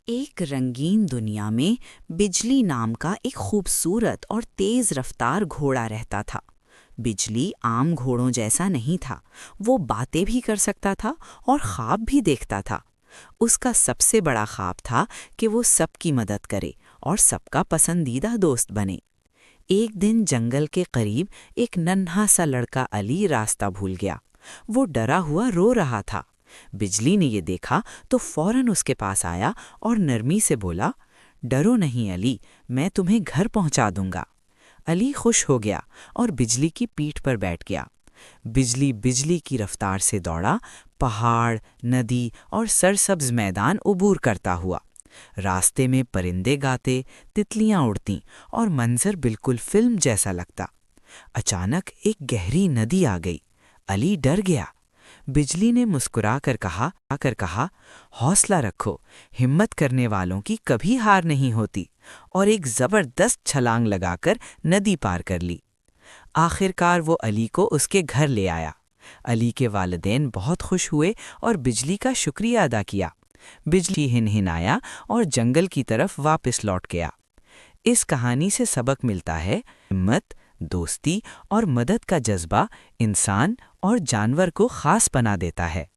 ایک رنگین دنیا میں بجلی نام کا ایک خوبصورت اور تیز رفتار گھوڑا رہتا تھا۔ بجلی عام گھوڑوں جیسا نہیں تھا، وہ باتیں بھی کر سکتا تھا اور خواب بھی دیکھتا تھا۔ اس کا سب سے بڑا خواب تھا کہ وہ سب کی مدد کرے اور سب کا پسندیدہ دوست بنے۔ ایک دن جنگل کے قریب ایک ننھا سا لڑکا علی راستہ بھول گیا۔ وہ ڈرا ہوا رو رہا تھا۔ بجلی نے یہ دیکھا تو فوراً اس کے پاس آیا اور نرمی سے بولا، ڈرو نہیں علی، میں تمہیں گھر پہنچا دوں گا۔ علی خوش ہو گیا اور بجلی کی پیٹھ پر بیٹھ گیا۔ بجلی کی رفتار سے دوڑا، پہاڑ، ندی اور سرسبز میدان عبور کرتا ہوا۔ راستے میں پرندے گاتے، تتلیاں اڑتیں اور منظر بالکل فلم جیسا لگتا۔ اچانک ایک گہری ندی آ گئی۔ علی ڈر گیا۔ بجلی نے مسکرا کر کہا، حوصلہ رکھو، ہمت کرنے والوں کی کبھی ہار نہیں ہوتی، اور ایک زبردست چھلانگ لگا کر ندی پار کر لی۔ آخر کار وہ علی کو اس کے گھر لے آیا۔ علی کے والدین بہت خوش ہوئے اور بجلی کا شکریہ ادا کیا۔ بجلی ہنہنایا اور جنگل کی طرف واپس لوٹ گیا۔ اس کہانی سے سبق ملتا ہے، ہمت، دوستی اور مدد کا جذبہ انسان اور جانور کو خاص بنا دیتا ہے۔